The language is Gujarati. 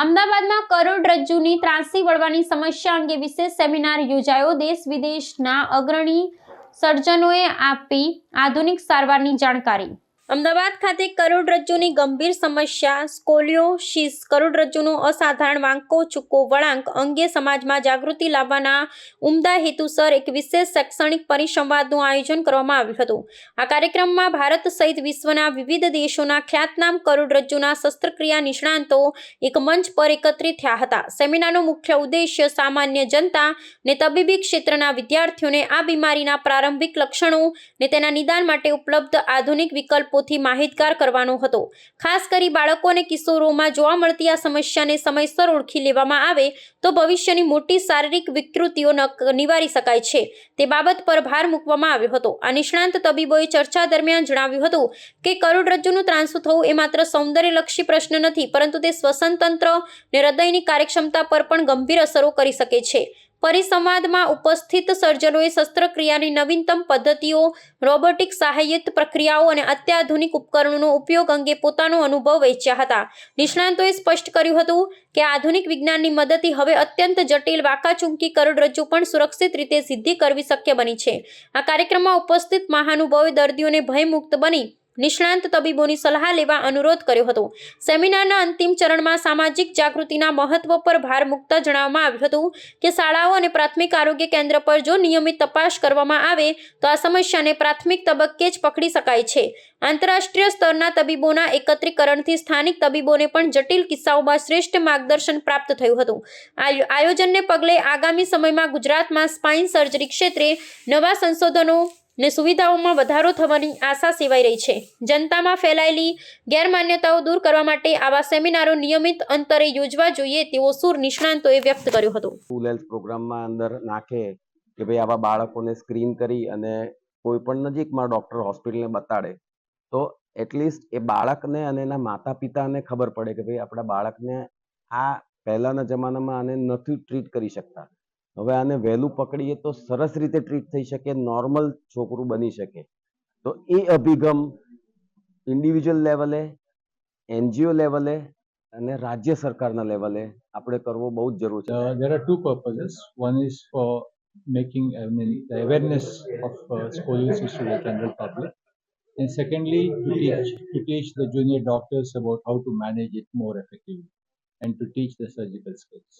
અમદાવાદમાં કરોડરજ્જુની ત્રાંસી વળવાની સમસ્યા અંગે વિશેષ સેમિનાર યોજાયો। દેશ વિદેશના અગ્રણી સર્જનોએ આપી આધુનિક સારવારની જાણકારી। અમદાવાદ ખાતે કરોડરજ્જુની ગંભીર સમસ્યા સ્કોલિયોસિસ કરોડરજ્જુનો અસાધારણ વાંકો ચૂકો વળાંક અંગે સમાજમાં જાગૃતિ લાવવાના ઉમદા હેતુસર એક વિશેષ શૈક્ષણિક પરિસંવાદનું આયોજન કરવામાં આવ્યું હતું। આ કાર્યક્રમમાં ભારત સહિત વિશ્વના વિવિધ દેશોના ખ્યાતનામ કરોડરજ્જુના શસ્ત્રક્રિયા નિષ્ણાતો એક મંચ પર એકત્રિત થયા હતા। સેમિનારનો મુખ્ય ઉદ્દેશ્ય સામાન્ય જનતા ને તબીબી ક્ષેત્રના વિદ્યાર્થીઓને આ બીમારીના પ્રારંભિક લક્ષણો ને તેના નિદાન માટે ઉપલબ્ધ આધુનિક વિકલ્પોથી માહિતગાર કરવાનો હતો। ખાસ કરી બાળકો અને કિશોરોમાં જોવા મળતી આ સમસ્યાને સમયસર ઓળખી લેવામાં આવે તો ભવિષ્યની મોટી શારીરિક વિકૃતિઓ નિવારી શકાય છે તે બાબત પર ભાર મૂકવામાં આવ્યો હતો। આ નિષ્ણાંત તબીબોએ ચર્ચા દરમિયાન જણાવ્યું હતું કે કરોડરજ્જુનું ત્રાંસું થવું એ માત્ર સૌંદર્યલક્ષી પ્રશ્ન નથી, પરંતુ તે શ્વસન તંત્ર અને હૃદયની કાર્યક્ષમતા પર પણ ગંભીર અસરો કરી શકે છે। પરિસંવાદમાં ઉપસ્થિત સર્જનોએ શસ્ત્રક્રિયાની નવીનતમ પદ્ધતિઓ, રોબોટિક સહાયિત પ્રક્રિયાઓ અને અત્યાધુનિક ઉપકરણોનો ઉપયોગ અંગે પોતાનો અનુભવ વહેંચ્યા હતા। નિષ્ણાંતોએ સ્પષ્ટ કર્યું હતું કે આધુનિક વિજ્ઞાનની મદદથી હવે અત્યંત જટિલ વાકાચૂકી કરોડરજ્જુ પણ સુરક્ષિત રીતે સિદ્ધિ કરવી શક્ય બની છે। આ કાર્યક્રમમાં ઉપસ્થિત મહાનુભાવોએ દર્દીઓને ભયમુક્ત બની નિષ્ણાંત તબીબોની સલાહ લેવા અનુરોધ કર્યો હતો। સેમિનારના અંતિમ ચરણમાં સામાજિક જાગૃતિના મહત્વ પર ભાર મૂકતા જણાવવામાં આવ્યું હતું કે શાળાઓ અને પ્રાથમિક આરોગ્ય કેન્દ્ર પર જો નિયમિત તપાસ કરવામાં આવે તો આ સમસ્યાને પ્રાથમિક તબક્કે જ પકડી શકાય છે। આંતરરાષ્ટ્રીય સ્તરના તબીબોના એકત્રીકરણથી સ્થાનિક તબીબોને પણ જટિલ કિસ્સાઓમાં શ્રેષ્ઠ માર્ગદર્શન પ્રાપ્ત થયું હતું। આ આયોજનને પગલે આગામી સમયમાં ગુજરાતમાં સ્પાઇન સર્જરી ક્ષેત્રે નવા સંશોધનો ને સુવિધાઓમાં વધારો થવાની આશા સેવાઈ રહી છે। જનતામાં ફેલાયેલી ગેરમાન્યતાઓ દૂર કરવા માટે આવા સેમિનારો નિયમિત અંતરે યોજવા જોઈએ તેવો સૂર નિષ્ણાંતોએ વ્યક્ત કર્યો હતો। સ્કૂલ હેલ્થ પ્રોગ્રામમાં અંદર નાખે કે ભાઈ આવા બાળકોને સ્ક્રીન કરી અને કોઈ પણ નજીકમાં ડૉક્ટર હોસ્પિટલને બતાડે તો એટલીસ્ટ એ બાળકને અને એના માતા પિતાને ખબર પડે કે ભાઈ આપણા બાળકને આ પહેલાંના જમાનામાં આને નથી ટ્રીટ કરી શકતા, હવે આને વહેલું પકડીએ તો સરસ રીતે ટ્રીટ થઈ શકે, નોર્મલ છોકરું બની શકે। તો એ અભિગમ ઇન્ડિવિજ્યુઅલ લેવલે, એનજીઓ લેવલે અને રાજ્ય સરકારના લેવલે આપણે કરવો બહુ જ જરૂર છે। There are two purposes. One is for making the awareness of scoliosis to the general public, and secondly to teach the junior doctors about how to manage it more effectively and to teach the surgical skills.